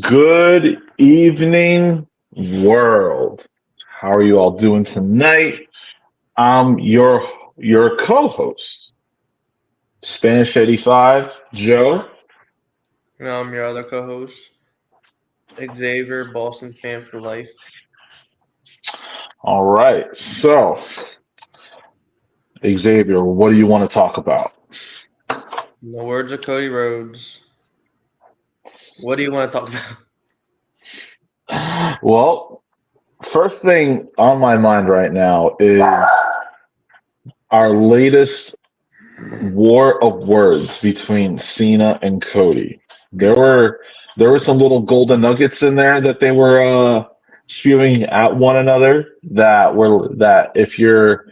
Good evening, world. How are you all doing tonight? I'm your co-host, Spanish 85, Joe. I'm your other co-host, Xavier, Boston fan for life. All right. So, Xavier, what do you want to talk about? In the words of Cody Rhodes, what do you want to talk about? Well, first thing on my mind right now is our latest war of words between Cena and Cody. There were there were some little golden nuggets in there that they were spewing at one another that if you're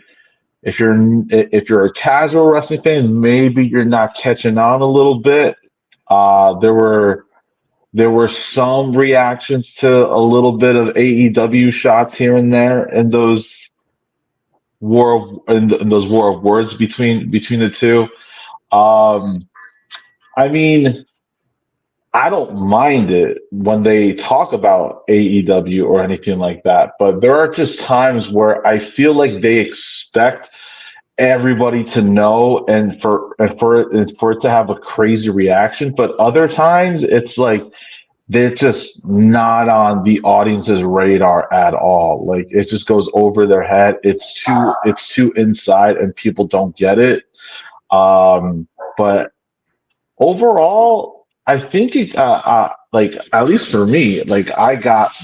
a casual wrestling fan, maybe you're not catching on a little bit. There were some reactions to a little bit of AEW shots here and there in those war of words between the two. Um, I mean, I don't mind it when they talk about AEW or anything like that, but there are just times where I feel like they expect everybody to know and for it to have a crazy reaction. But other times it's like they're just not on the audience's radar at all. Like it just goes over their head. It's too inside and people don't get it. But overall, I think like at least for me, like I got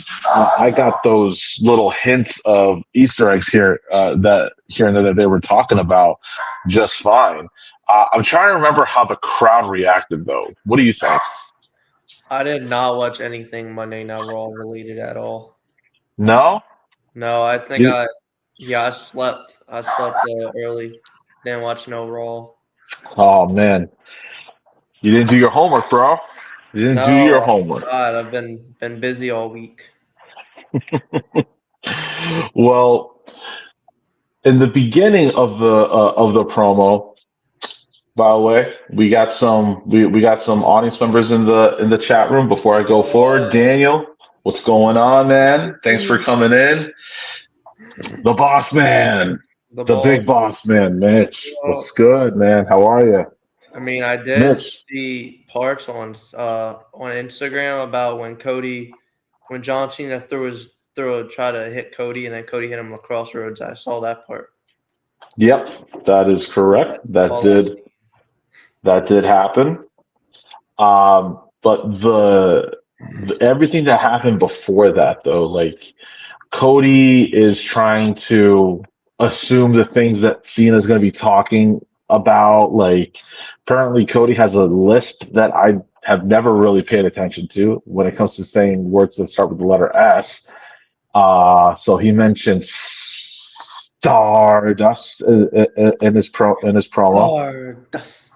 those little hints of Easter eggs here that here and there that they were talking about just fine. I'm trying to remember how the crowd reacted though. What do you think? I did not watch anything Monday Night Raw related at all. No? No, I think You, I slept. I slept early. Didn't watch no Raw. oh man, you didn't do your homework, bro. You didn't do your No, I homework. forgot. I've been busy all week. Well, in the beginning of the promo, by the way, we got some audience members in the chat room. Before I go forward, Daniel, what's going on, man? Thanks for coming in. The boss man, The the ball. big boss man, Mitch. Well, What's good, man? How are you, I mean, I did Mitch? see parts on Instagram about when John Cena try to hit Cody and then Cody hit him across crossroads. I saw that part. Yep, that is correct. That's That all I did see. that did happen. But everything that happened before that, though, like Cody is trying to assume the things that Cena's going to be talking about. Like, apparently, Cody has a list that I have never really paid attention to when it comes to saying words that start with the letter S. So he mentioned Stardust in his promo. Stardust.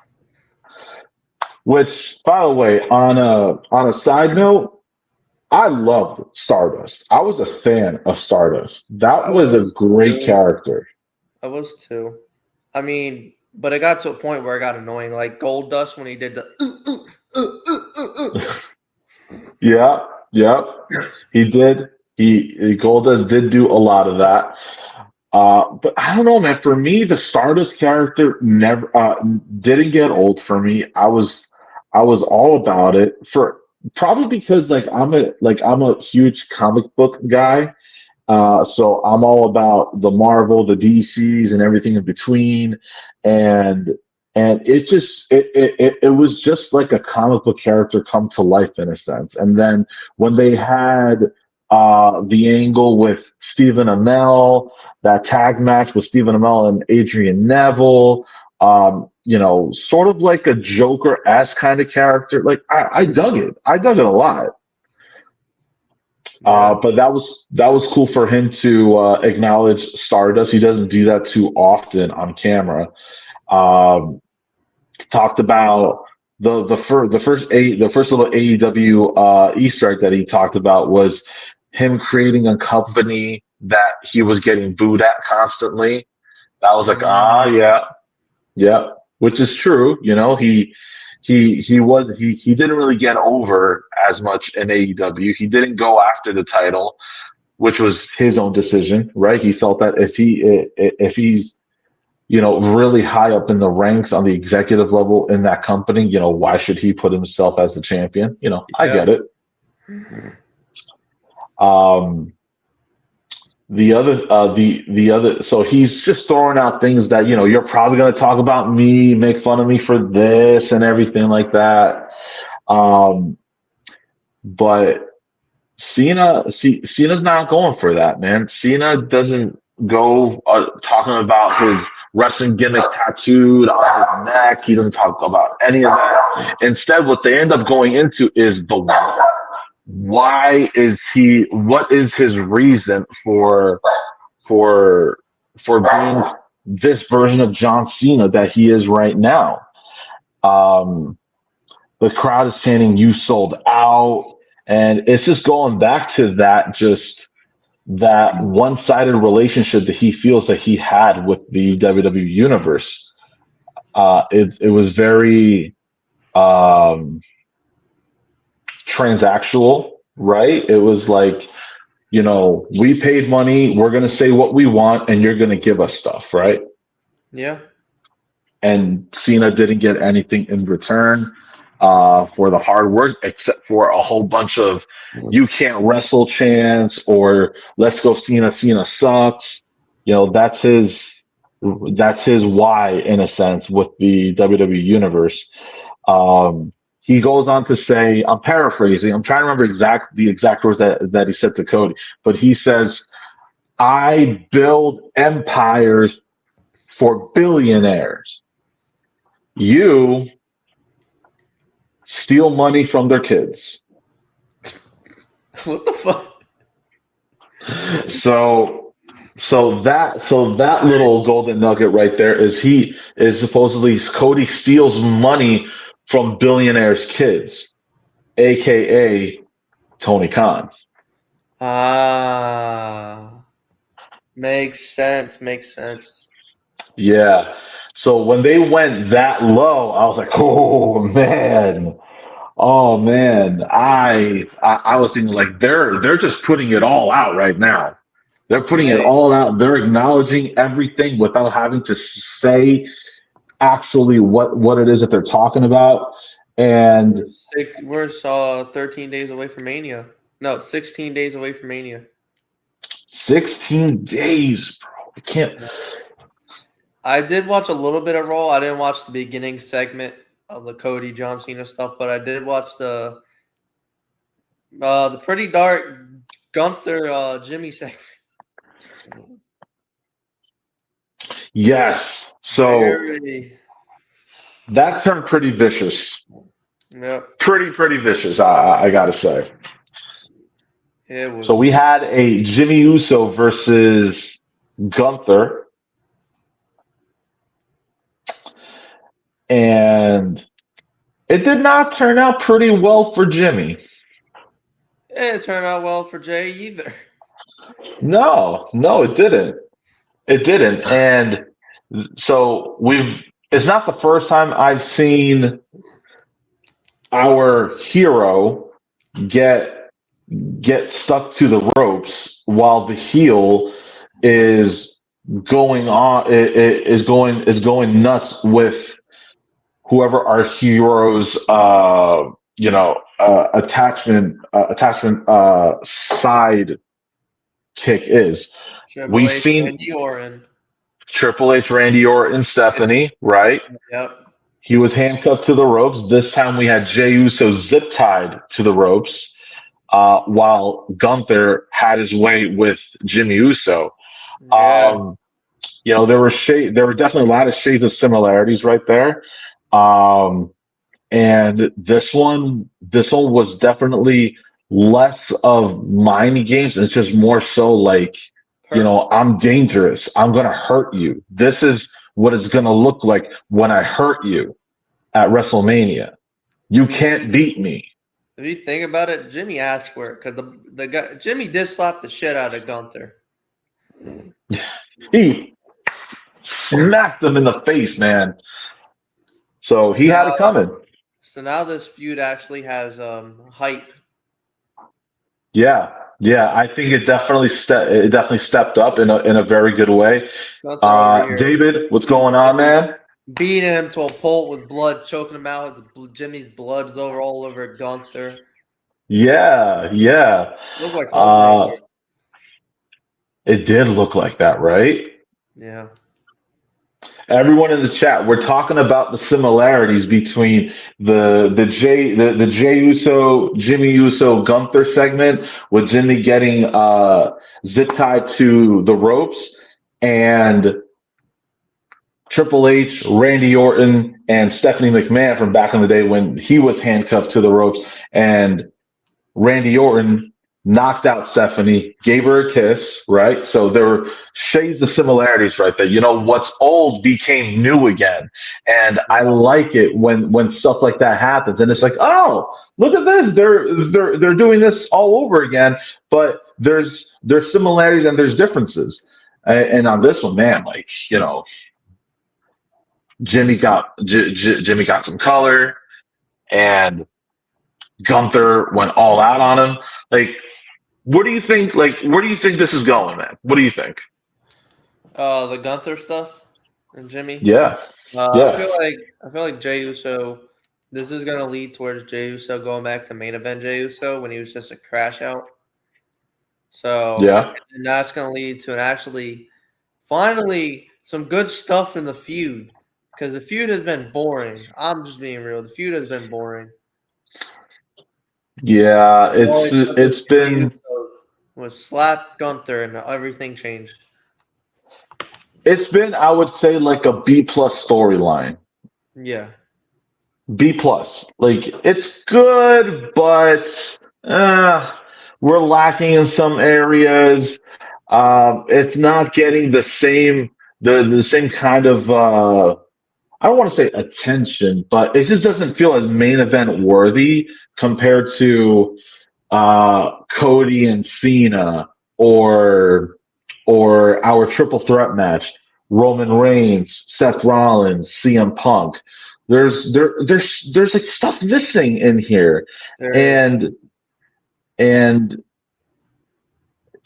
Which, by the way, on a side note, I loved Stardust. I was a fan of Stardust. That I was a was great too. character. I was too. I mean, but it got to a point where it got annoying. Like Gold Dust when he did the Yeah, yeah, he did. He Goldust did do a lot of that. But I don't know, man. For me, the Stardust character never didn't get old for me. I was all about it for probably because I'm a huge comic book guy. So I'm all about the Marvel, the DCs, and everything in between, and it was just like a comic book character come to life in a sense. And then when they had the angle with Stephen Amell, that tag match with Stephen Amell and Adrian Neville, sort of like a Joker-esque kind of character. Like I dug it. I dug it a lot. yeah. But that was cool for him to acknowledge Stardust. He doesn't do that too often on camera. Um, Talked about the first little AEW Easter egg that he talked about was him creating a company that he was getting booed at constantly. That was like, Mm, yeah, yeah, which is true. he didn't really get over as much in AEW. He didn't go after the title, which was his own decision, right? He felt that if he's really high up in the ranks on the executive level in that company, why should he put himself as the champion? I Yeah. get it. Um, the other, so he's just throwing out things that you're probably going to talk about me, make fun of me for this and everything like that. Um, but Cena's not going for that, man. Cena doesn't go talking about his wrestling gimmick tattooed on his neck. He doesn't talk about any of that. Instead, what they end up going into is the why is he? What is his reason for being this version of John Cena that he is right now? Um, the crowd is chanting, "You sold out," and it's just going back to that one-sided relationship that he feels that he had with the WWE universe. It was very um, transactional, right? It was like, we paid money, we're going to say what we want, and you're going to give us stuff, right? Yeah. And Cena didn't get anything in return for the hard work, except for a whole bunch of "you can't wrestle" chants or "let's go Cena, Cena sucks." That's his why in a sense with the WWE universe. He goes on to say, I'm paraphrasing, I'm trying to remember the exact words that he said to Cody, but he says, "I build empires for billionaires. You steal money from their kids." What the fuck? So that little golden nugget right there is supposedly Cody steals money from billionaires' kids, aka Tony Khan. Ah, makes sense. Makes sense. Yeah. So when they went that low, I was like, oh man. Oh man. I was thinking like they're just putting it all out right now. They're putting it Hey, all out. They're acknowledging everything without having to say actually what it is that they're talking about. And we're 13 days away from Mania. No, 16 days away from Mania. 16 days, bro. I can't. I did watch a little bit of Raw. I didn't watch the beginning segment of the Cody John Cena stuff, but I did watch the pretty dark Gunther Jimmy segment. Yes. So Very. that turned pretty vicious. Yep. Pretty vicious, I gotta say. It So was. we had a Jimmy Uso versus Gunther, and it did not turn out pretty well for Jimmy. It turned out well for Jay either. No, it didn't. It didn't. And so it's not the first time I've seen our hero get stuck to the ropes while the heel is going nuts with whoever our hero's attachment side kick is. Triple We've H, seen Randy Orton. Triple H, Randy Orton, Stephanie, right? Yep. He was handcuffed to the ropes. This time we had Jey Uso zip tied to the ropes, while Gunther had his way with Jimmy Uso. Yeah. Um, there were definitely a lot of shades of similarities right there. Um, and this one was definitely less of mind games. It's just more so like, Perfect. I'm dangerous. I'm gonna hurt you. This is what it's gonna look like when I hurt you at WrestleMania. I You mean, can't beat me. if you think about it, Jimmy asked for it because the guy Jimmy did slap the shit out of Gunther. He smacked him in the face, man. So he had it Uh, coming. So now this feud actually has hype. Yeah, yeah, I think it definitely stepped up in a very good way. Gunther over here David, what's beating going on, man? beating him to a pulp with blood, choking him out. Jimmy's blood is over all over Gunther. Yeah, yeah. Looked like Uh, Hulkbuster. it did look like that, right? Yeah. Everyone in the chat, we're talking about the similarities between the Jay Uso, Jimmy Uso Gunther segment with Jimmy getting zip tied to the ropes, and Triple H, Randy Orton, and Stephanie McMahon from back in the day when he was handcuffed to the ropes, and Randy Orton knocked out Stephanie, gave her a kiss, right? So there were shades of similarities right there. You know, what's old became new again. And I Yeah. like it when stuff like that happens. And it's like, oh, look at this. They're doing this all over again, but there's similarities and there's differences. And on this one, man, like, you know, Jimmy got some color, and Gunther went all out on him. Like, what do you think? Like, where do you think this is going, man? What do you think? The Gunther stuff and Jimmy. Yeah, I yeah, feel like Jey Uso. This is gonna lead towards Jey Uso going back to main event Jey Uso when he was just a crash out. So yeah, and that's gonna lead to an actually finally some good stuff in the feud because the feud has been boring. I'm just being real. The feud has been boring. yeah. All it took was It's Jimmy been Uso was slap Gunther and everything changed. I would say, like a B plus storyline. Yeah. B plus. Like, it's good, but uh, we're lacking in some areas. It's not getting the same kind of I don't want to say attention, but it just doesn't feel as main event worthy compared to Cody and Cena, or our triple threat match, Roman Reigns, Seth Rollins, CM Punk. There's like stuff missing in here, There is. and and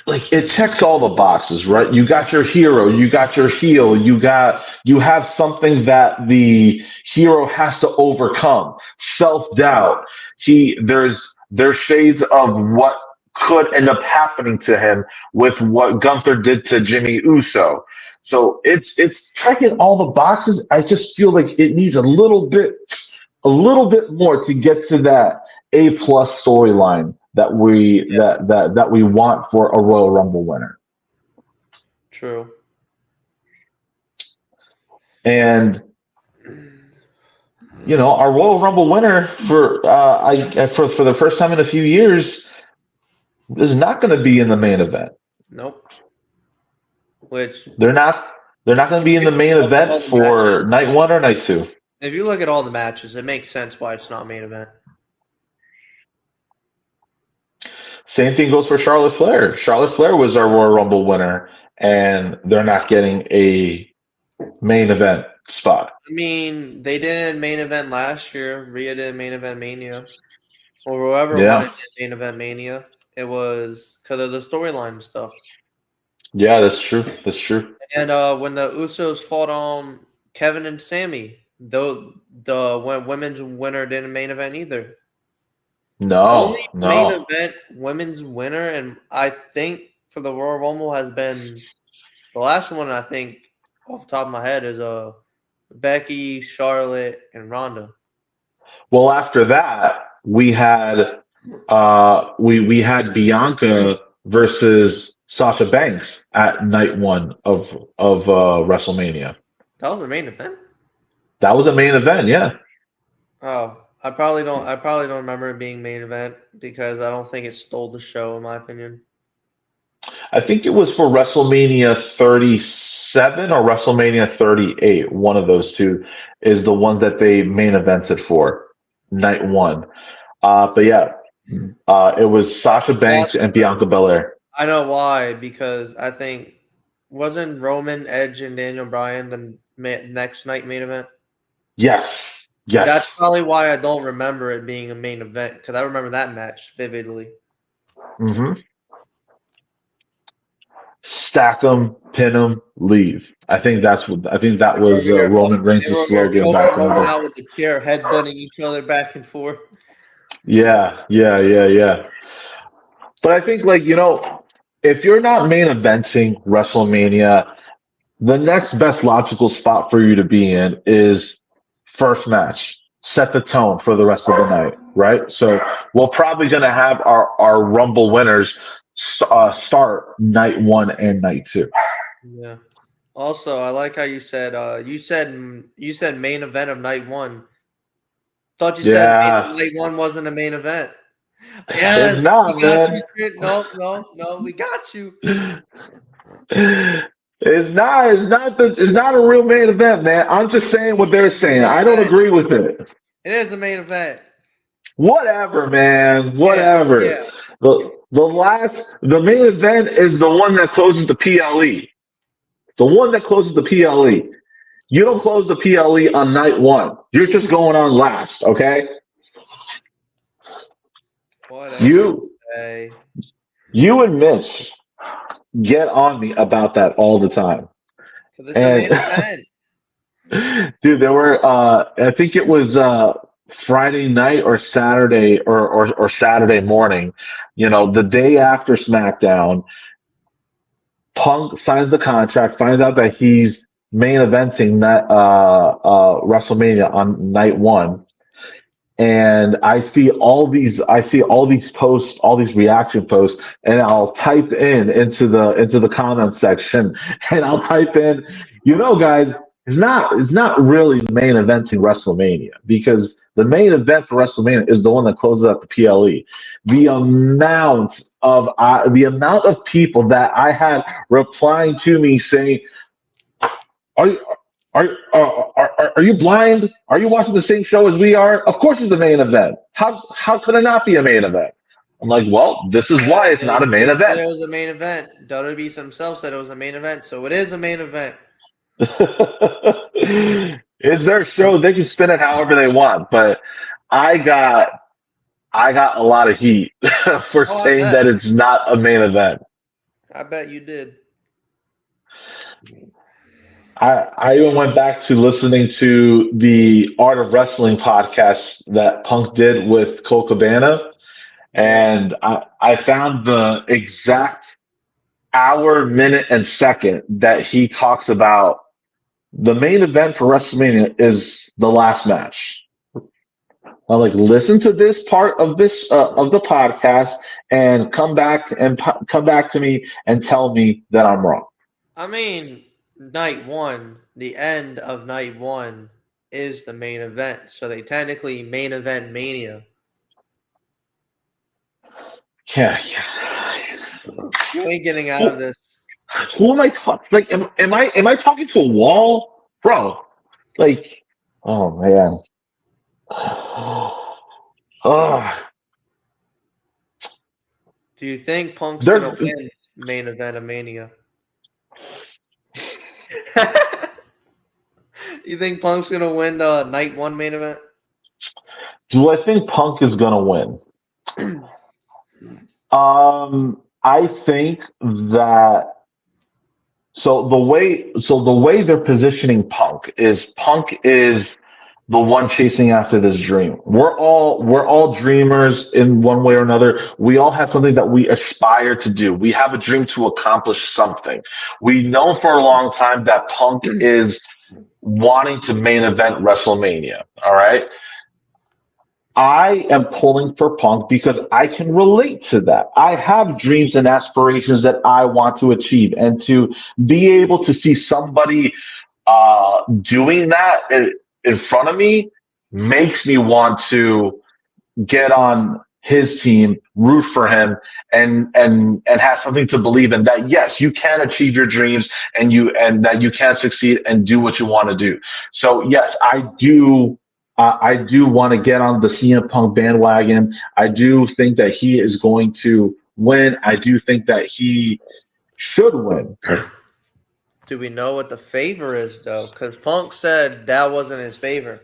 like, it checks all the boxes, right? You got your hero, you got your heel, you have something that the hero has to overcome. Self-doubt. There's shades of what could end up happening to him with what Gunther did to Jimmy Uso. So it's checking all the boxes. I just feel like it needs a little bit more to get to that A plus storyline Yeah. that we want for a Royal Rumble winner. True. And you know, our Royal Rumble winner for the first time in a few years is not going to be in the main event. Nope. Which They're not they're not going to be in the main look at event all the for matches. night one or night two. If you look at all the matches, it makes sense why it's not main event. Same thing goes for Charlotte Flair. Charlotte Flair was our Royal Rumble winner, and they're not getting a main event spot. I mean, they did a main event last year. Rhea did main event Mania, or whoever won it Yeah, did main event Mania. It was because of the storyline stuff. yeah, that's true. That's true. And when the Usos fought on Kevin and Sammy, though the when women's winner didn't main event either. The only No, main no. event women's winner, and I think for the Royal Rumble has been the last one. I think off the top of my head is Becky, Charlotte, and Ronda. Well, after that, we had Bianca versus Sasha Banks at night one of WrestleMania. That was the main event. That was a main event. Yeah, Oh, I probably don't. I probably don't remember it being main event because I don't think it stole the show, in my opinion. I think it was for WrestleMania 37 or WrestleMania 38. One of those two is the ones that they main evented for night one. But yeah, it was Sasha Banks That's and Bianca Belair. I know why because I think wasn't Roman Edge and Daniel Bryan the next night main event? Yes, That's Yes. probably why I don't remember it being a main event because I remember that match vividly. Hmm. Stack them, pin them, leave. I think that They were was over there, Roman they Reigns' were over there slogan choking back in the Roman day. out with the chair, headbutting each other back and forth. Yeah, yeah, yeah, yeah. But I think, like, if you're not main eventing WrestleMania, the next best logical spot for you to be in is first match. Set the tone for the rest of the night, right? So we're probably going to have our Rumble winners start night one and night two. Yeah. Also, I like how you said main event of night one. Thought you said Yeah, night one wasn't a main event. it's Yes, we not, got you, man. Trent. No, no, no, we got you. It's not a real main event, man. I'm just saying what they're saying. Main I don't event. agree with it. It is a main event. Whatever, man. Yeah, Whatever. yeah. The main event is the one that closes the PLE. The one that closes the PLE. You don't close the PLE on night one. You're just going on last, okay? Whatever you You say. you and Mitch get on me about that all the time. Because it's a And main event. dude, there were I think it was Friday night or Saturday or Saturday morning, the day after SmackDown. Punk signs the contract, finds out that he's main eventing that WrestleMania on night one, and I see all these posts, all these reaction posts, and I'll type into the comment section, and I'll type in, guys, it's not really main eventing WrestleMania because the main event for WrestleMania is the one that closes out the PLE. The amount of people that I had replying to me saying, are you are you blind? Are you watching the same show as we are? Of course, it's the main event. How could it not be a main event? I'm like, well, this is Yeah, why it's not a main they said event. it was a main event. WWE themselves said it was a main event, so it is a main event. It's their show; they can spin it however they want. But I got I got a lot of heat for Oh, I saying bet. that it's not a main event. I bet you did. I even went back to listening to the Art of Wrestling podcast that Punk did with Cole Cabana, Yeah. and I found the exact hour, minute, and second that he talks about the main event for WrestleMania is the last match. I'm like, listen to this part of this of the podcast and come back to me and tell me that I'm wrong. I mean, night one, the end of night one is the main event. So they technically main event mania. Yeah, yeah. You ain't getting out of Who, this. who am I talking? Like, am I talking to a wall, bro? Like, oh man, oh, Do you think Punk's gonna they're win main event of mania? You think Punk's gonna win the night one main event? do I think Punk is gonna win? I think that so the way they're positioning Punk is the one chasing after this dream. We're all dreamers in one way or another. We all have something that we aspire to do. We have a dream to accomplish something. We know for a long time that Punk is wanting to main event WrestleMania. All right. I am pulling for Punk because I can relate to that. I have dreams and aspirations that I want to achieve, and to be able to see somebody doing that in front of me makes me want to get on his team, root for him, and have something to believe in that yes, you can achieve your dreams and that you can succeed and do what you want to do. So yes, I do. I do want to get on the CM Punk bandwagon. I do think that he is going to win. I do think that he should win. Do we know what the favor is though? Because Punk said that wasn't his favor.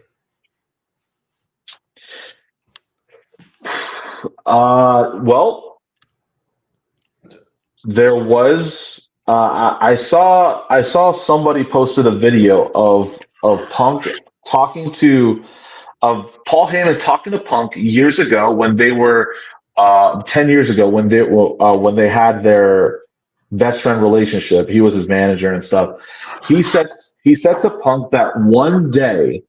Well, there was. I saw somebody posted a video of Punk talking to of Paul Heyman talking to Punk years ago when they were 10 years ago when they had their best friend relationship. He was his manager and stuff. He said to Punk that one day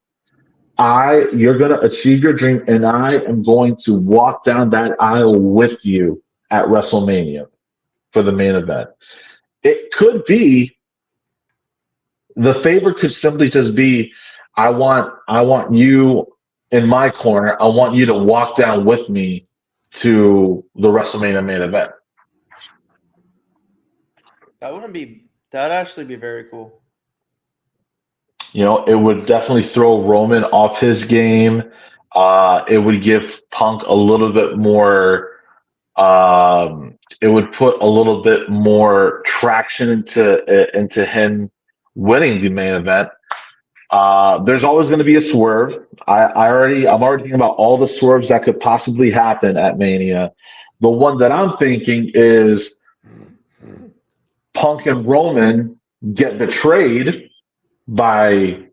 you're gonna achieve your dream and I am going to walk down that aisle with you at WrestleMania for the main event. It could be the favor could simply just be I want you in my corner. I want you to walk down with me to the WrestleMania main event. That wouldn't be. That'd actually be very cool. It would definitely throw Roman off his game. It would give Punk a little bit more. It would put a little bit more traction into him winning the main event. There's always going to be a swerve. I'm already thinking about all the swerves that could possibly happen at Mania. The one that I'm thinking is Punk and Roman get betrayed by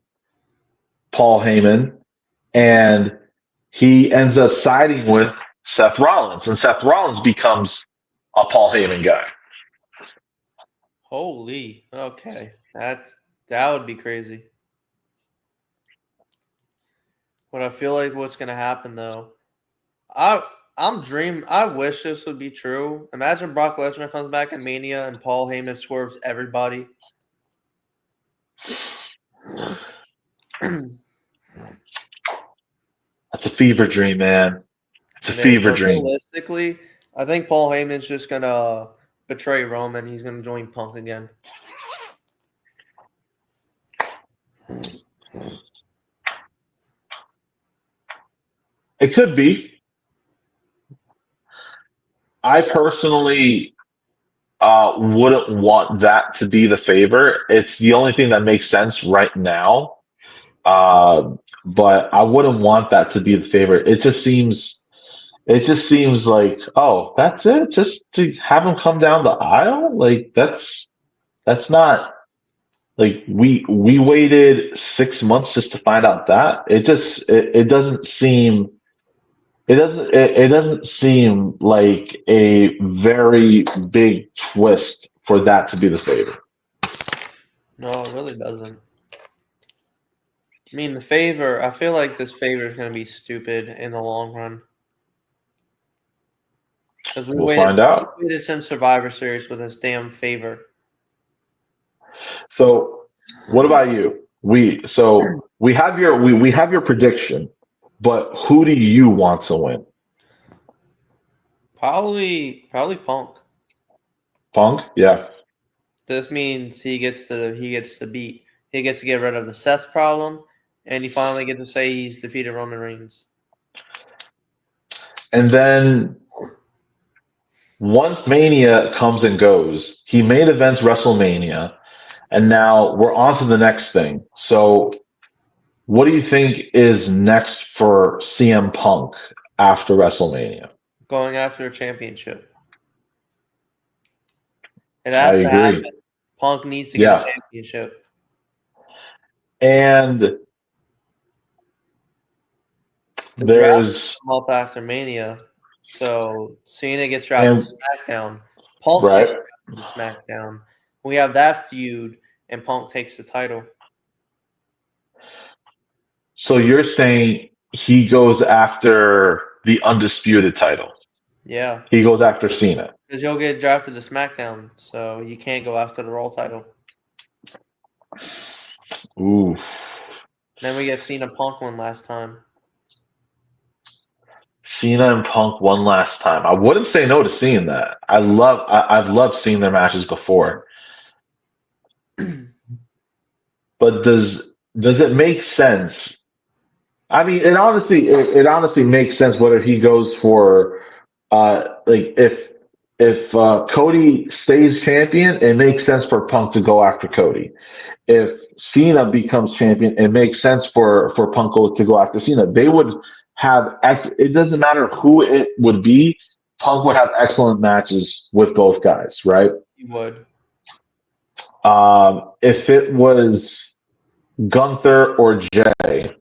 Paul Heyman, and he ends up siding with Seth Rollins, and Seth Rollins becomes a Paul Heyman guy. Holy. Okay. That would be crazy. But I feel like what's gonna happen though. I wish this would be true. Imagine Brock Lesnar comes back in Mania and Paul Heyman swerves everybody. That's a fever dream, man. It's a fever dream. Realistically, I think Paul Heyman's just gonna betray Roman. He's gonna join Punk again. It could be. I personally wouldn't want that to be the favor. It's the only thing that makes sense right now. Uh, but I wouldn't want that to be the favor. It just seems like, oh, that's it. Just to have him come down the aisle, like that's not like we waited 6 months just to find out that. It doesn't seem it doesn't seem like a very big twist for that to be the favor. No, it really doesn't. I mean, the favor. I feel like this favor is gonna be stupid in the long run because We'll find out. we waited since Survivor Series with this damn favor. So, what about you? We have your prediction, but who do you want to win? Probably Punk. Punk? Yeah. This means he gets to beat. He gets to get rid of the Seth problem, and he finally gets to say he's defeated Roman Reigns. And then once Mania comes and goes, he main events WrestleMania, and now we're on to the next thing. So, what do you think is next for CM Punk after WrestleMania? Going after a championship. It I has to agree. happen. Punk needs to get a Yeah. championship. And The draft there's come up after Mania, so Cena gets drafted and to SmackDown. Punk gets right. drafted to SmackDown. We have that feud, and Punk takes the title. So you're saying he goes after the undisputed title. Yeah, He goes after Cena. because he'll get drafted to SmackDown, so you can't go after the Raw title. Ooh. Then we get Cena Punk one last time. Cena and Punk one last time. I wouldn't say no to seeing that. I've loved seeing their matches before. But does it make sense? I mean, it honestly makes sense whether he goes for like if Cody stays champion, it makes sense for Punk to go after Cody. If Cena becomes champion, it makes sense for Punk to go after Cena. They would it doesn't matter who it would be, Punk would have excellent matches with both guys, right? He would. If it was Gunther or Jay,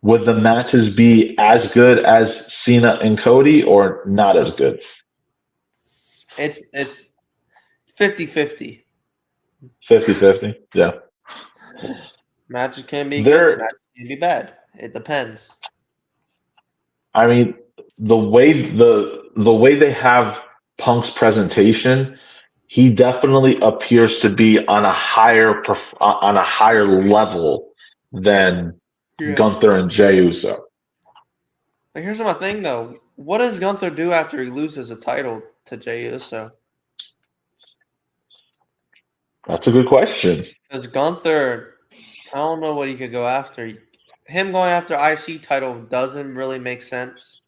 would the matches be as good as Cena and Cody or not as good? It's 50-50. 50-50. Yeah. Matches can be good, There matches can be bad. It depends. I mean, the way they have Punk's presentation, he definitely appears to be on a higher level than Yeah. Gunther and Jey Uso. But here's my thing though. What does Gunther do after he loses a title to Jey Uso? That's a good question. Because Gunther, I don't know what he could go after. Him going after IC title doesn't really make sense.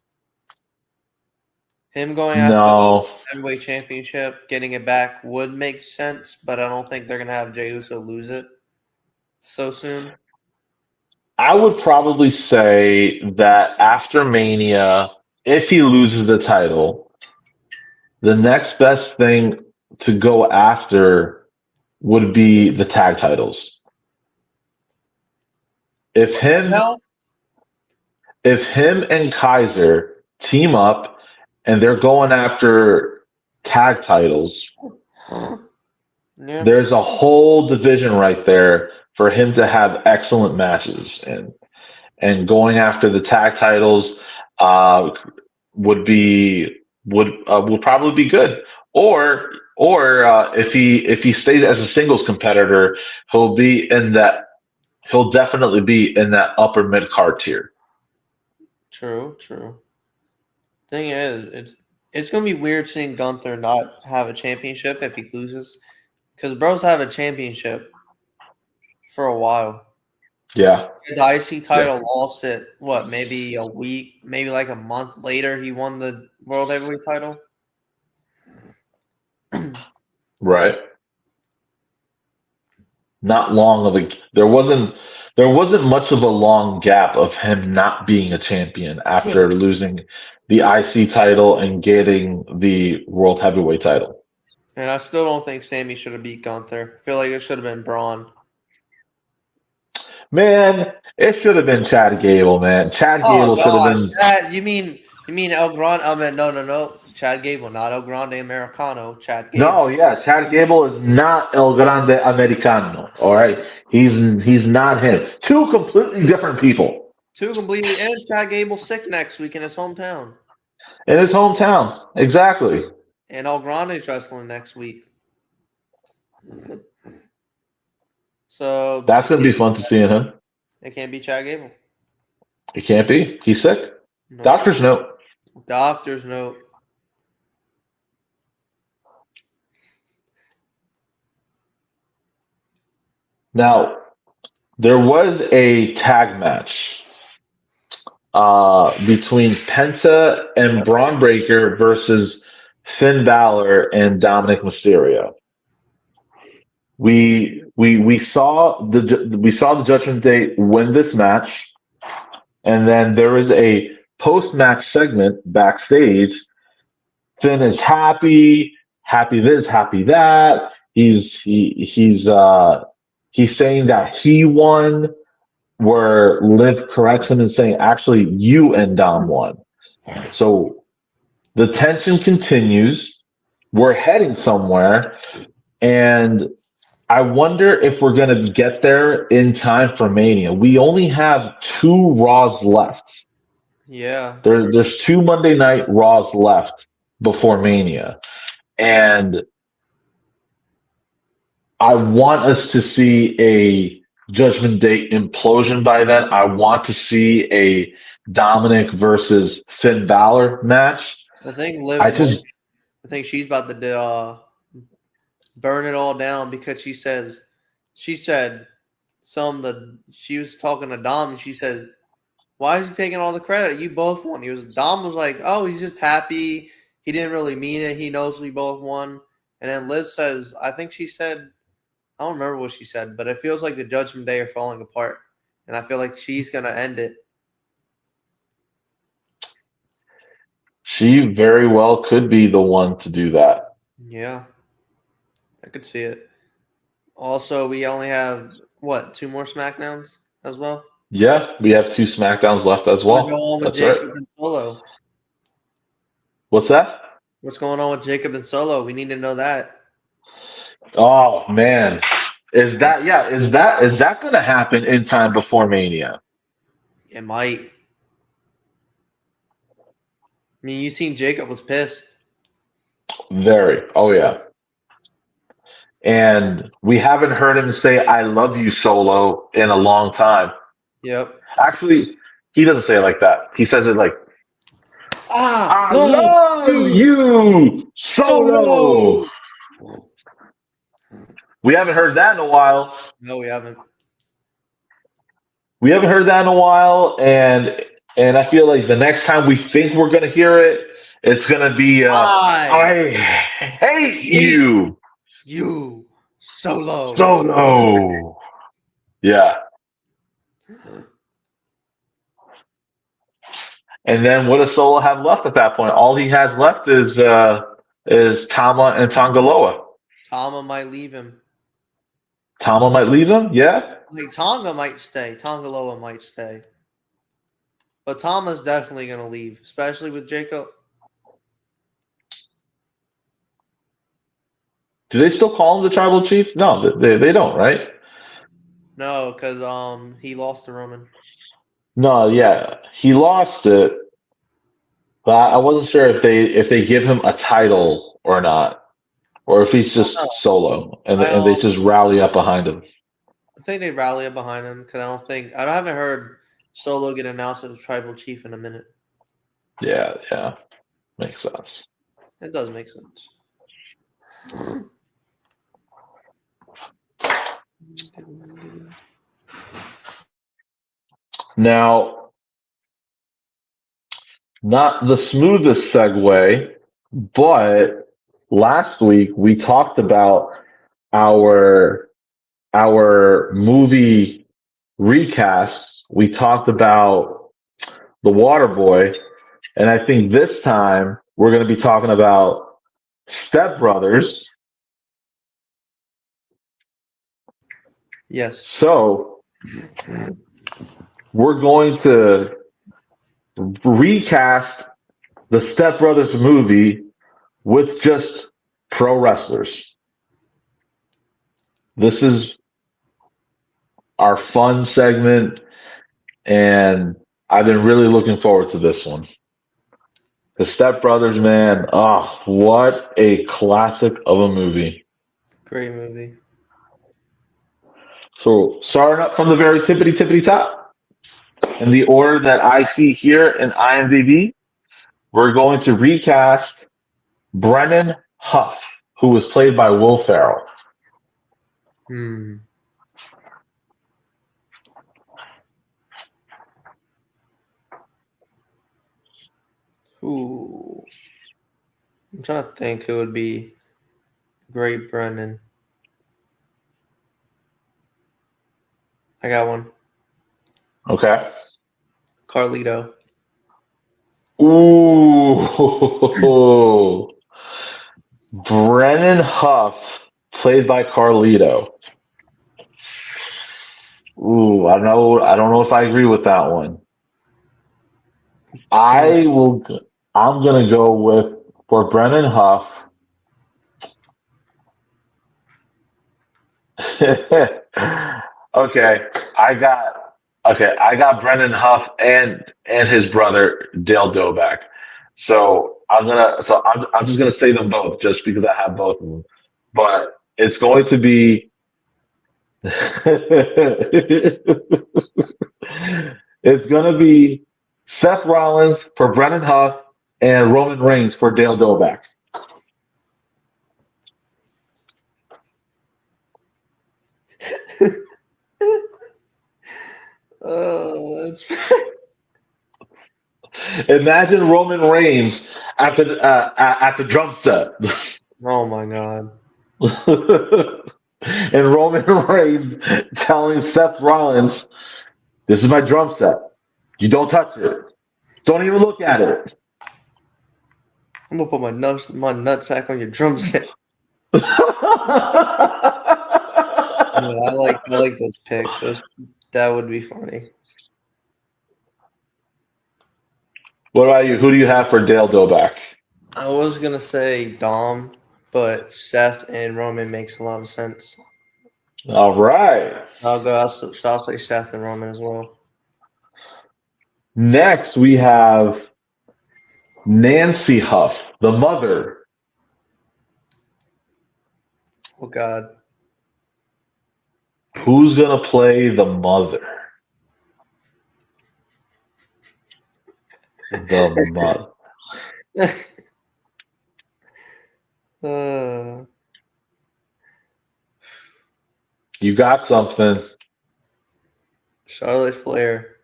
Him going after the No, heavyweight championship, getting it back would make sense, but I don't think they're gonna have Jey Uso lose it so soon. I would probably say that after Mania, if he loses the title, the next best thing to go after would be the tag titles. If him Well, if him and Kaiser team up and they're going after tag titles, yeah. there's a whole division right there for him to have excellent matches, and going after the tag titles uh, would be would probably be good. Or if he stays as a singles competitor, he'll be in that he'll definitely be in that upper mid card tier. True, true. Thing is, it's gonna be weird seeing Gunther not have a championship if he loses. Because bros have a championship for a while. Yeah, The IC yeah, title lost it, what, maybe a week, maybe like a month later, he won the World Heavyweight title. right. Not long of a there wasn't much of a long gap of him not being a champion after losing the IC title and getting the World Heavyweight title. And I still don't think Sammy should have beat Gunther. I feel like it should have been Braun. Man, it should have been Chad Gable, man. Chad Oh Gable should have God, been Chad! You mean El Grande? I mean, no. Chad Gable, not El Grande Americano. Chad Gable. No, yeah, Chad Gable is not El Grande Americano. All right. He's not him. Two completely different people Two completely, and Chad Gable sick next week in his hometown. in his hometown. Exactly. And El Grande's wrestling next week. So That's gonna be fun to see in him. it can't be Chad Gable. It can't be. He's sick. Nope. Doctor's note. Doctor's note. Now, there was a tag match between Penta and Braun Breaker versus Finn Balor and Dominic Mysterio. We saw the Judgment Day win this match, and then there was a post-match segment backstage. Finn is happy this, happy that. He's saying that he won, where Liv corrects him and saying, actually, you and Dom won. So the tension continues. We're heading somewhere. And I wonder if we're going to get there in time for Mania. We only have two Raws left. Yeah, true. There's two Monday Night Raws left before Mania. And I want us to see a Judgment Day implosion by then. I want to see a Dominic versus Finn Balor match. I think I Liv won't. just I think she's about to burn it all down because she said she was talking to Dom and she said, "Why is he taking all the credit? You both won." Dom was like, "Oh, he's just happy. He didn't really mean it. He knows we both won." And then Liv says, I think she said, I don't remember what she said, but it feels like the Judgment Day are falling apart, and I feel like she's gonna end it. She very well could be the one to do that. Yeah, I could see it. Also, we only have what, two more SmackDowns as well. Yeah, we have two SmackDowns left as What's going well. on with That's right. Jacob and Solo? What's that? What's going on with Jacob and Solo? We need to know that. Oh man. Is that gonna happen in time before Mania? It might. I mean, you seen Jacob was pissed. Very. Oh yeah. And we haven't heard him say "I love you" Solo in a long time. Yep. Actually, he doesn't say it like that. He says it like Ah, "I love love you, you, Solo." Solo. We haven't heard that in a while. No, we haven't. We haven't heard that in a while, and I feel like the next time we think we're gonna hear it, it's gonna be I "I hate hate you, you, Solo. Solo." Yeah. And then what does Solo have left at that point? All he has left is Tama and Tongaloa. Tama might leave him. Tama might leave him. Yeah. Like Tonga might stay. Tongaloa might stay. But Tama's definitely gonna leave, especially with Jacob. Do they still call him the tribal chief? No, they don't, right? No, because he lost to Roman. No, yeah, he lost it, but I wasn't sure if they give him a title or not, or if he's just Solo and I and they just rally up behind him. I think they rally up behind him because I haven't heard Solo get announced as a tribal chief in a minute. Yeah, yeah, makes sense. It does make sense. Now, not the smoothest segue, but last week we talked about our our movie recasts. We talked about The Waterboy, and I think this time we're going to be talking about Step Brothers. Yes. So we're going to recast the Step Brothers movie with just pro wrestlers. This is our fun segment, and I've been really looking forward to this one. The Step Brothers, man, oh, what a classic of a movie. Great movie. So, starting up from the very tippity tippity top, in the order that I see here in IMDb, we're going to recast Brennan Huff, who was played by Will Ferrell. Hmm. Ooh. I'm trying to think who would be great Brendan. I got one. Okay. Carlito. Ooh. Brennan Huff, played by Carlito. Ooh, I don't know. I don't know if I agree with that one. Damn. I will. I'm gonna go with for Brennan Huff. Okay, I got. Okay, I got Brennan Huff and his brother Dale Doback. So I'm just gonna say them both just because I have both of them. But it's going to be it's gonna be Seth Rollins for Brennan Huff and Roman Reigns for Dale Doback. Oh, that's Imagine Roman Reigns at the drum set. oh my god. And Roman Reigns telling Seth Rollins, "This is my drum set. You don't touch it. Don't even look at it." I'm gonna put my nutsack on your drumstick. Yeah, I like those picks. That would be funny. What about you? Who do you have for Dale Doback? I was gonna say Dom, but Seth and Roman makes a lot of sense. All right. I'll say Seth and Roman as well. Next, we have Nancy Huff, the mother. Oh God. Who's going to play the mother? The mother. uh, You got something. Charlotte Flair.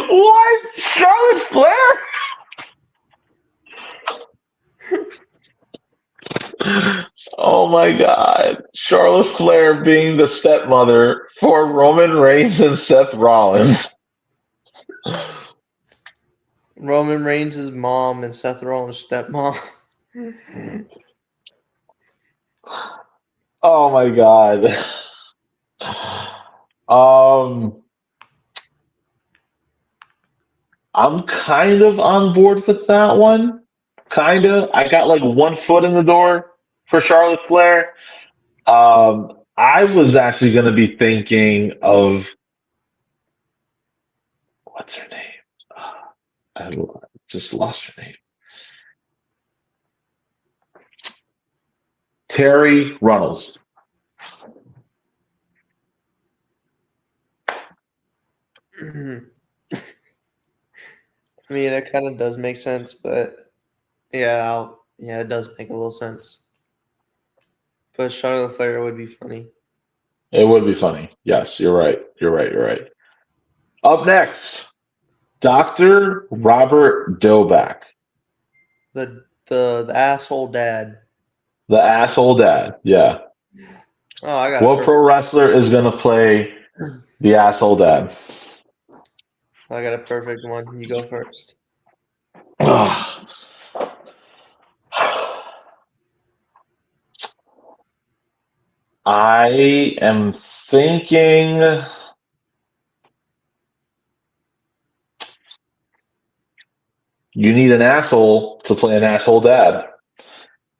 What? Charlotte Flair? Oh my God. Charlotte Flair being the stepmother for Roman Reigns and Seth Rollins. Roman Reigns' mom and Seth Rollins' stepmom. Oh my God. Um, I'm kind of on board with that one. Kind of. I got like one foot in the door for Charlotte Flair. I was actually going to be thinking of what's her name? I just lost her name. Terry Runnels. I mean, it kind of does make sense, but yeah, it does make a little sense. But Charlotte Flair would be funny. It would be funny. Yes, you're right. You're right. You're right. Up next, Dr. Robert Doback, The asshole dad. the asshole dad. Yeah. Oh, I got a What pro wrestler is going to play the asshole dad? perfect one. You go first. I am thinking you need an asshole to play an asshole dad.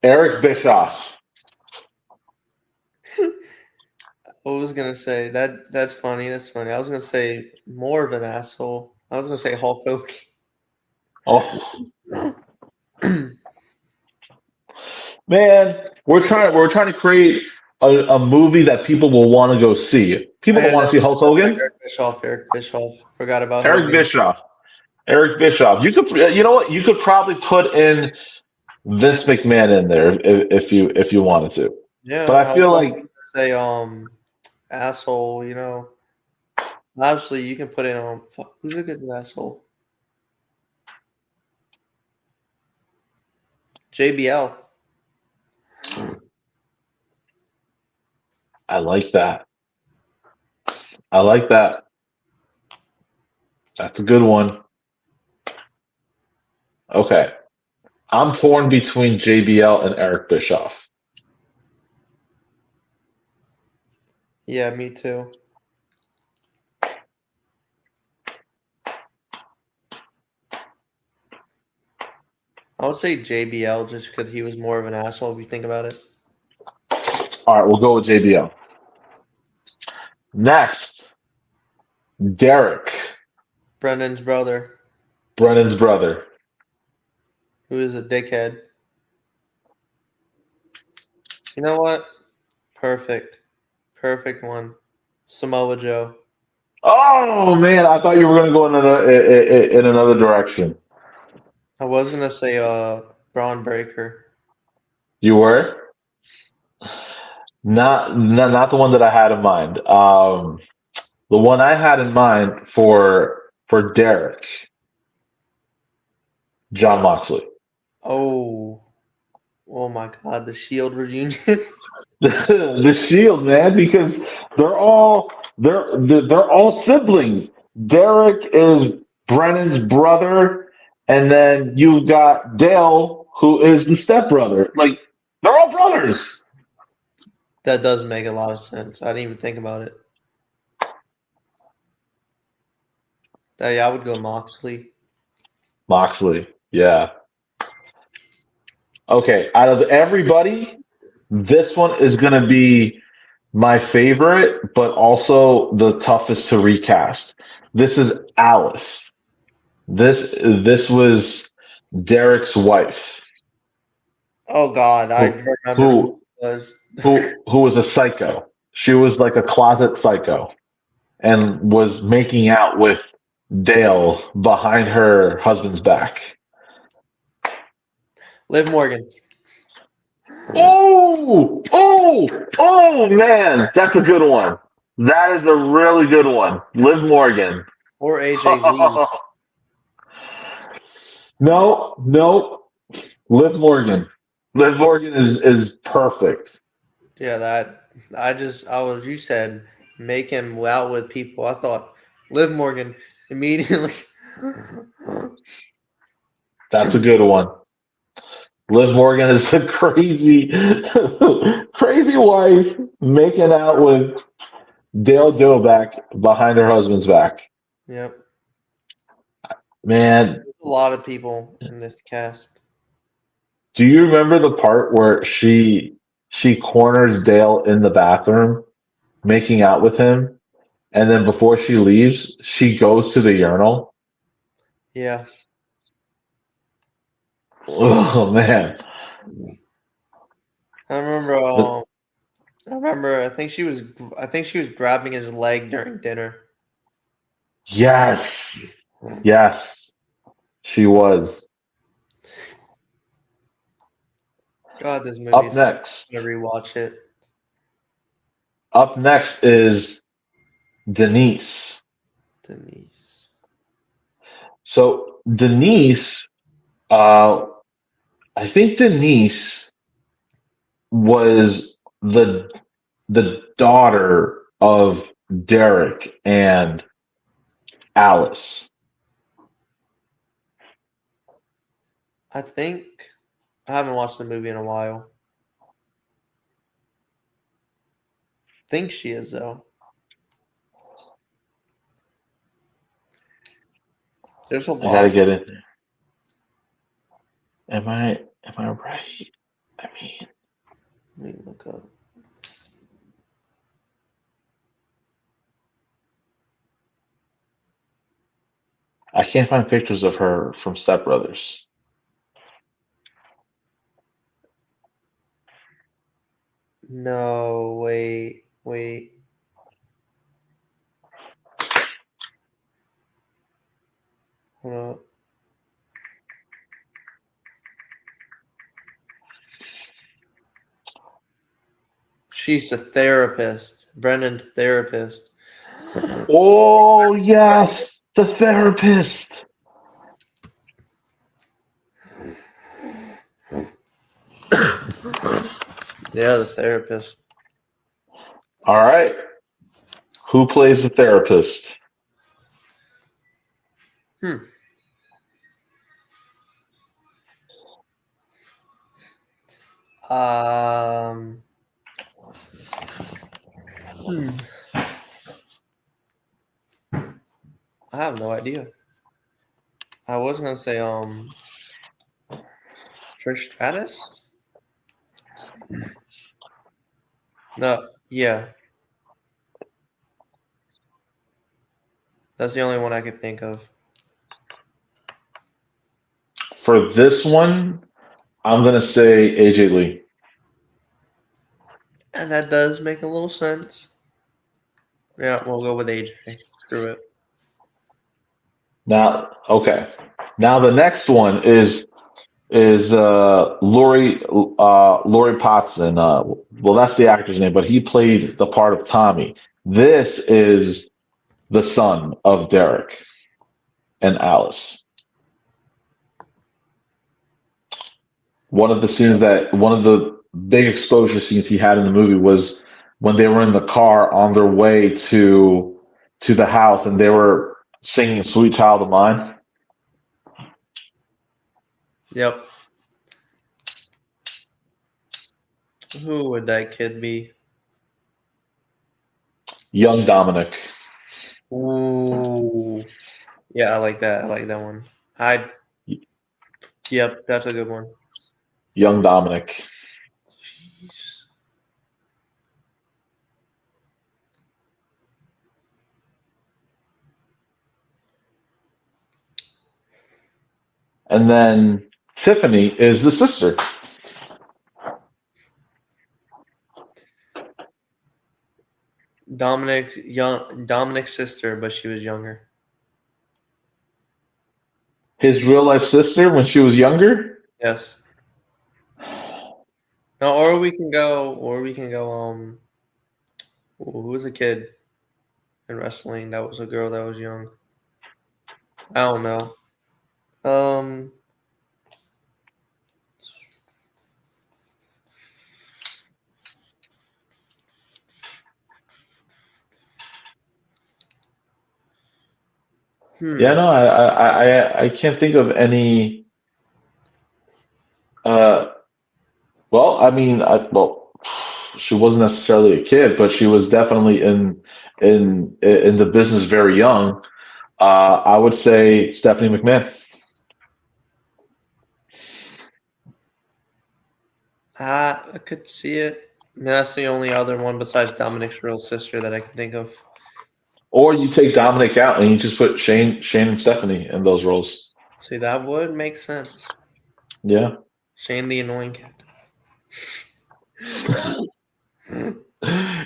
Eric Bischoff. I was gonna say that. That's funny. That's funny. I was gonna say more of an asshole. I was gonna say Hulk Hogan. Oh man, we're trying to create a movie that people will want to go see. People I don't want know. to see Hulk Hogan. Eric Bischoff. Eric Bischoff. Forgot about Eric Hogan. Bischoff. Eric Bischoff. You know what? You could probably put in Vince McMahon in there if you wanted to. Yeah, But I I was feel also like gonna say asshole. Obviously you can put in fuck, who's a good asshole? JBL. I like that. I like that. That's a good one. Okay. I'm torn between JBL and Eric Bischoff. Yeah, me too. I would say JBL just because he was more of an asshole if you think about it. All right, we'll go with JBL. Next, Derek, Brendan's brother, Brennan's brother. who is a dickhead. You know what? Perfect. Perfect one. Samoa Joe. Oh man, I thought you were going to go in another direction. I was gonna say Braun Breaker. You were not the one that I had in mind. The one I had in mind for Derek, John Moxley. Oh, oh my God, the Shield reunion. The Shield, man, because they're all They're all siblings. Derek is Brennan's brother, and then you've got Dale, who is the stepbrother. Like they're all brothers. That does make a lot of sense. I didn't even think about it. Yeah, I would go Moxley. Moxley, yeah. Okay, out of everybody, this one is going to be my favorite, but also the toughest to recast. This is Alice. This was Derek's wife, Oh God, I who remember who who it was. who was a psycho. She was like a closet psycho and was making out with Dale behind her husband's back. Liv Morgan Oh, man, that's a good one. That is a really good one. Liv Morgan. or AJ Lee. No, Liv Morgan. Liv Morgan is perfect. Yeah, that I was you said make him out with people. I thought Liv Morgan immediately. That's a good one. Liv Morgan is a crazy, crazy wife making out with Dale Doback behind her husband's back. Yep, Man, there's a lot of people in this cast. do you remember the part where she corners Dale in the bathroom, making out with him, and then before she leaves, she goes to the urinal? Yeah, Oh man. I remember. I remember. I think she was grabbing his leg during dinner. Yes. Yes, she was. God, this movie Up is gonna next. rewatch it. Up next is Denise. Denise. So Denise, I think Denise was the daughter of Derek and Alice. I think I haven't watched the movie in a while. Think she is though. There's a I lot gotta of. get in there. Am I right? I mean, Let me look up. I can't find pictures of her from Step Brothers. No, wait. Hold up. She's a therapist. Brendan's therapist. Oh yes, the therapist. Yeah, the therapist. All right, who plays the therapist? Hmm. Um. Hmm. I have no idea. I was gonna say Trish Stratus. No. Yeah, that's the only one I could think of. For this one, I'm gonna say AJ Lee. And that does make a little sense. Yeah, we'll go with AJ. Screw it. Now, okay. Now the next one is Lori Potson. Well, that's the actor's name, but he played the part of Tommy. This is the son of Derek and Alice. One of the big exposure scenes he had in the movie was when they were in the car on their way to the house and they were singing "Sweet Child of Mine." Yep. Who would that kid be? Young Dominic. Ooh. Yeah, I like that. I like that one. I. Yep, that's a good one. Young Dominic. Jeez. And then Tiffany is the sister. Dominic's sister, but she was younger. His real life sister when she was younger. Yes. No, or we can go. Who was a kid in wrestling? That was a girl that was young. I don't know. Um. Yeah, Hmm. no, I can't think of any. Uh, well, I mean, she wasn't necessarily a kid, but she was definitely in the business very young. I would say Stephanie McMahon. I could see it. I mean, that's the only other one besides Dominic's real sister that I can think of. Or you take Dominic out and you just put Shane and Stephanie in those roles. See, that would make sense. Yeah. Shane the annoying kid.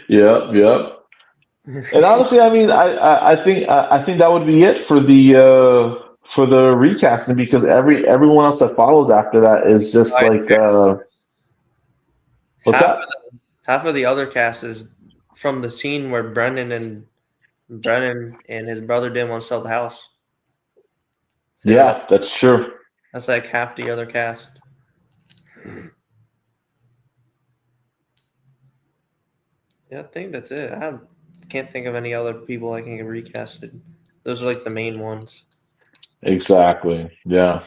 Yep, yep. And honestly, I mean, I think that would be it for the recasting because everyone else that follows after that is just Right. like what's Half that? half of the other cast is from the scene where Brennan and his brother didn't want to sell the house. So Yeah, that's true. that's like half the other cast. Yeah, I think that's it. I can't think of any other people I can get recasted. Those are like the main ones. Exactly. Yeah.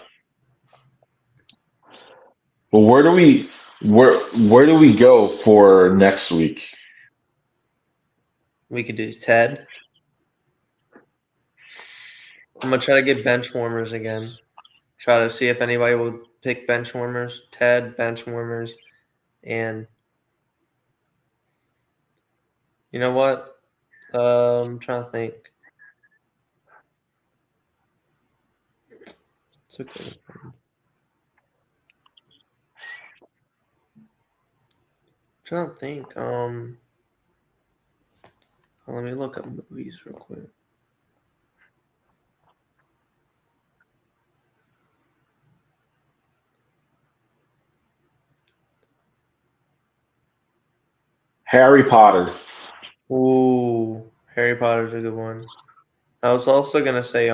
Well, where do we go for next week? We could do Ted. I'm gonna try to get bench warmers again. Try to see if anybody would pick bench warmers. Ted, bench warmers, and you know what? I'm trying to think. It's okay. Trying to think. Let me look up movies real quick. Harry Potter. Ooh, Harry Potter's a good one. I was also gonna say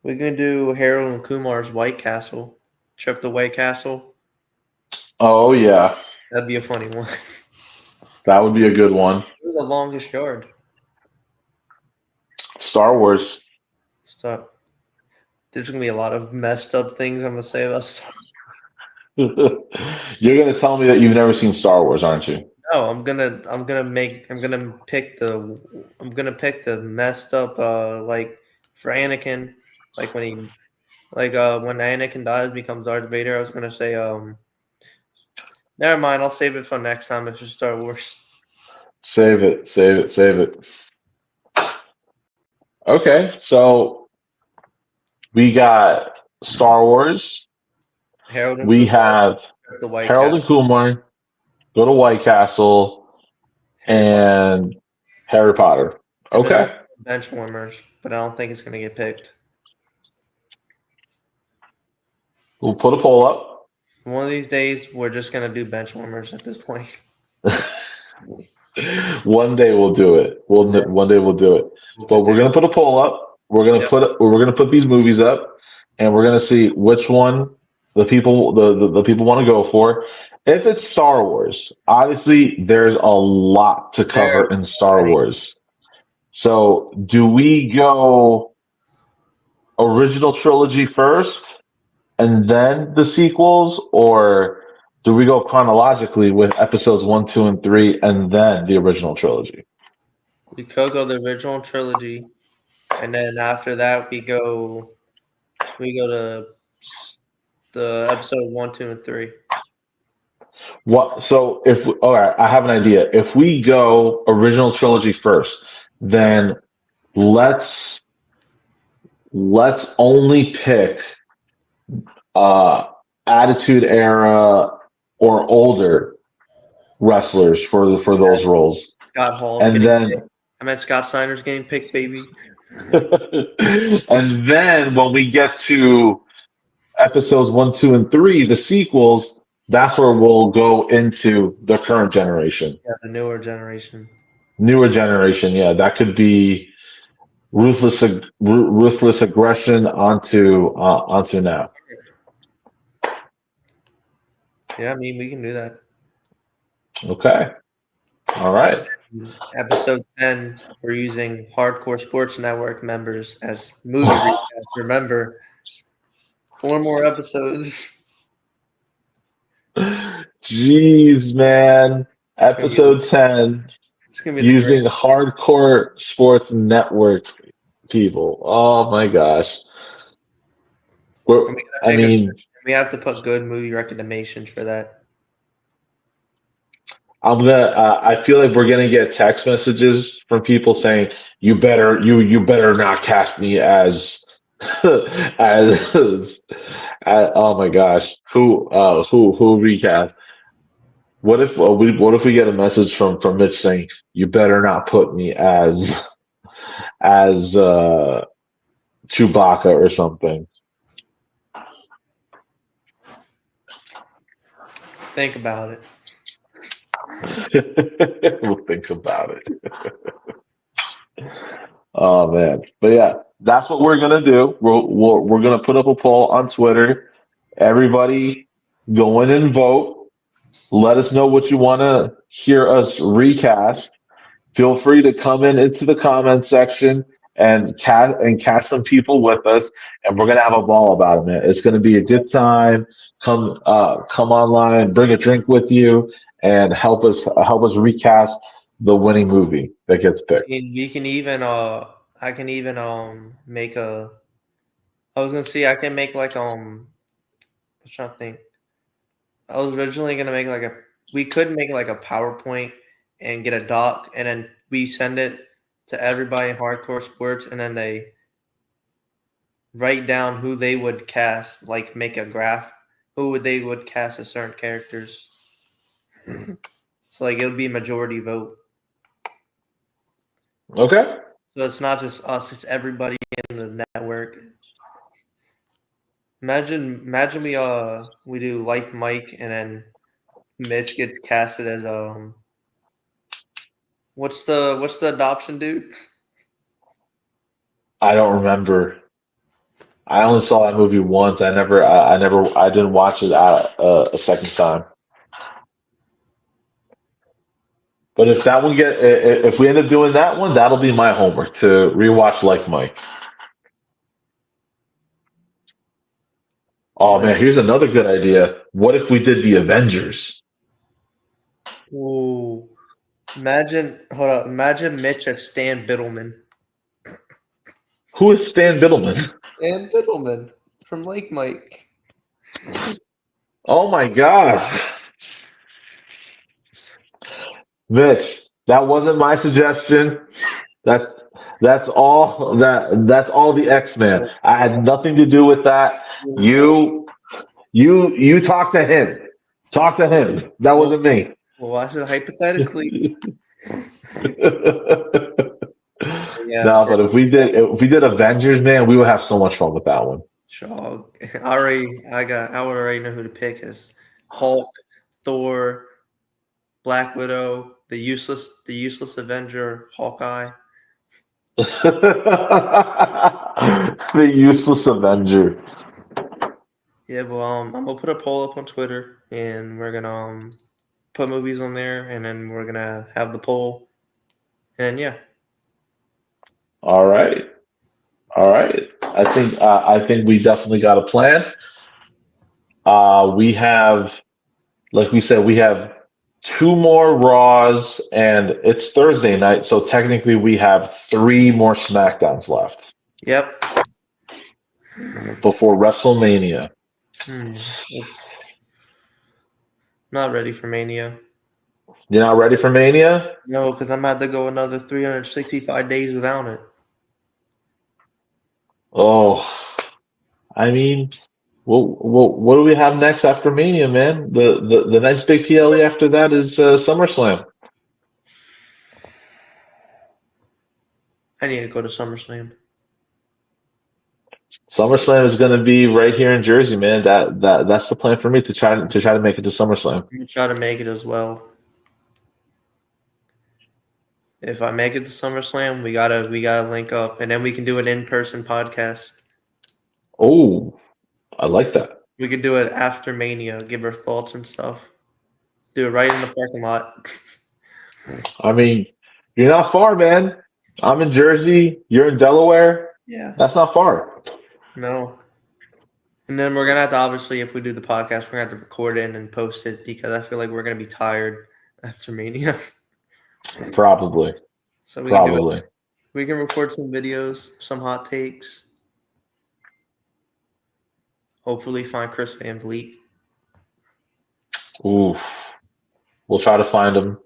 we can do Harold and Kumar's White Castle. Trip to White Castle. Oh yeah, That'd be a funny one. that would be a good one. The longest yard. Star Wars. Stop. There's gonna be a lot of messed up things I'm gonna say about Star. You're gonna tell me that you've never seen Star Wars, aren't you? No, I'm gonna pick the messed up like for Anakin, like when Anakin dies becomes Darth Vader. I was gonna say never mind. I'll save it for next time. It's just Star Wars. Save it, save it, save it. Okay, so we got Star Wars. Harold and We Kumar, have the White Harold and Castle, Kumar go to White Castle Harry Potter, and Harry Potter. and then Okay, bench warmers. But I don't think it's gonna get picked. we'll put a poll up. One of these days, we're just gonna do bench warmers at this point. One day we'll do it. One day we'll do it. We'll But get we're there. gonna put a poll up. Yep. We're gonna put these movies up, and we're gonna see which one the people want to go for, if it's Star Wars, obviously there's a lot to There cover in Star many. Wars. So, do we go original trilogy first and then the sequels, or do we go chronologically with episodes one, two, and three, and then the original trilogy? We could go the original trilogy, and then after that we go to the episode 1, 2, and 3. What? So, if all right, I have an idea. If we go original trilogy first, then let's let's only pick uh attitude era or older wrestlers for those roles. Scott Hall's And getting then picked. I meant Scott Steiner's getting picked, baby. and then when we get to episodes one, two, and three, the sequels, that's where we'll go into the current generation. Yeah, the newer generation. Newer generation, yeah. That could be ruthless aggression onto now. Yeah, I mean we can do that. Okay. All right. Episode 10, we're using Hardcore Sports Network members as movie recaps. Remember, 4 more episodes. Jeez, man. It's gonna be the, Episode 10 it's gonna be the great. using hardcore sports network people. Oh my gosh. And we I gotta pick mean, we have to put good movie recommendations for that. I feel like we're gonna get text messages from people saying, you better not cast me as as, oh my gosh. Who recast? What if we get a message from Mitch saying, you better not put me as Chewbacca or something. Think about it. We'll think about it. Oh man, but yeah, that's what we're gonna do. We're gonna put up a poll on Twitter. Everybody, go in and vote. Let us know what you want to hear us recast. Feel free to come into the comment section and cast some people with us, and we're gonna have a ball about it, man. It's gonna be a good time. Come online, bring a drink with you, and help us recast the winning movie that gets picked. And we can even I can even make a I was gonna see I can make like I was trying to think. I was originally gonna make like a we could make like a PowerPoint and get a doc and then we send it to everybody in hardcore sports and then they write down who they would cast, like make a graph, they would cast as certain characters. So like it would be majority vote. Okay. So it's not just us, it's everybody in the network. Imagine we do like Mike and then Mitch gets casted as what's the adoption dude? I don't remember. I only saw that movie once. I didn't watch it a second time. But if we end up doing that one, that'll be my homework to rewatch Like Mike. Oh Like man, here's another good idea. What if we did the Avengers? ooh. Imagine Mitch as Stan Biddleman. Who is Stan Biddleman? Stan Biddleman from Like Mike. Oh my gosh, Mitch, that wasn't my suggestion. That that's all the X-Men. I had nothing to do with that. You you talk to him. Talk to him. That Well, wasn't me. well, I should hypothetically. Yeah, No, but if we did Avengers, man, we would have so much fun with that one. sure. I would already know who to pick as Hulk, Thor, Black Widow, the useless Avenger, Hawkeye. The useless Avenger. Yeah, well, I'm gonna put a poll up on Twitter, and we're gonna put movies on there, and then we're gonna have the poll, and yeah, All right. All right. I think we definitely got a plan. We have, like we said, we have two more Raws, and it's Thursday night, so technically we have three more SmackDowns left yep. before WrestleMania. It's not ready for Mania. You're not ready for Mania? No, because I'm about to go another 365 days without it. Oh, I mean, what do we have next after Mania, man? The next big PLE after that is SummerSlam. I need to go to SummerSlam. SummerSlam is going to be right here in Jersey, man. That's the plan for me to try to make it to SummerSlam. I'm gonna try to make it as well. If I make it to SummerSlam, we gotta link up, and then we can do an in-person podcast. Oh, I like that. We could do it after Mania, give our thoughts and stuff. Do it right in the parking lot. I mean, you're not far, man. I'm in Jersey. You're in Delaware. Yeah. That's not far. No. And then we're gonna have to obviously, if we do the podcast, we're gonna have to record it and then post it because I feel like we're gonna be tired after Mania. Probably. So we can do it. Probably. We can record some videos, some hot takes. Hopefully, find Chris Van Vliet. Ooh. We'll try to find him,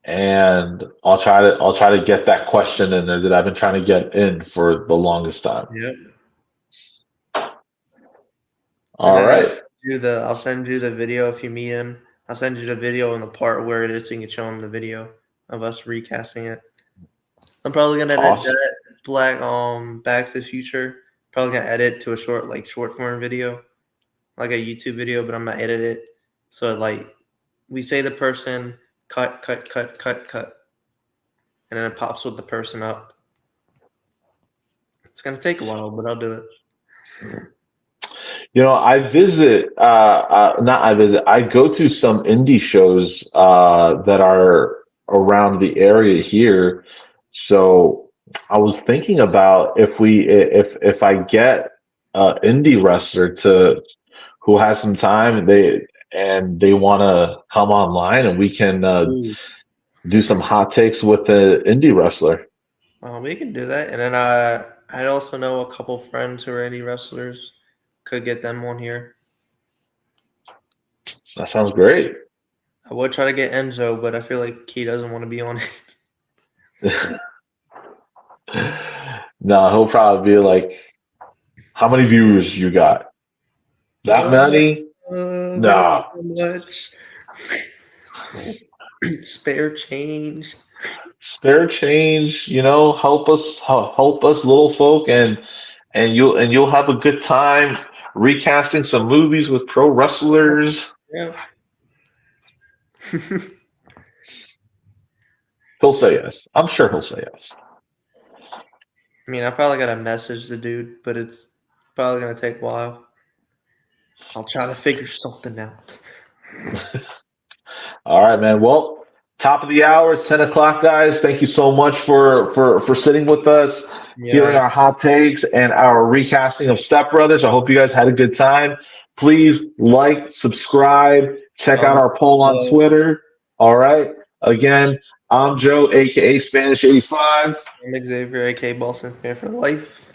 and I'll try to get that question in there that I've been trying to get in for the longest time. Yep. And All then right. I'll send you the video if you meet him. I'll send you the video in the part where it is so you can show him the video of us recasting it. I'm probably gonna edit Awesome. that Back to the Future. Probably gonna edit to a short form video, like a YouTube video, but I'm gonna edit it so like we say the person cut, and then it pops with the person up. It's gonna take a while, but I'll do it. I go to some indie shows that are around the area here. So I was thinking about if I get an indie wrestler to who has some time and they want to come online and we can Ooh. do some hot takes with the indie wrestler. We can do that, and then I also know a couple friends who are indie wrestlers. Could get them on here. That sounds great. I would try to get Enzo, but I feel like he doesn't want to be on it. No, he'll probably be like, "How many viewers you got? That many? Not No." so much. Spare change. Spare change, help us little folk, and you'll have a good time recasting some movies with pro wrestlers. Yeah. He'll say yes. I'm sure he'll say yes. I mean, I probably gotta message the dude, but it's probably gonna take a while. I'll try to figure something out. All right, man. Well, top of the hour, it's 10 o'clock, guys. Thank you so much for sitting with us, hearing Yeah. our hot takes and our recasting of Step Brothers. I hope you guys had a good time. Please like, subscribe, check out our poll on Hello. Twitter. All right. Again, I'm Joe, aka Spanish 85, I'm Xavier, aka Boston fan for life.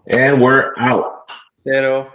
and we're out. Zero.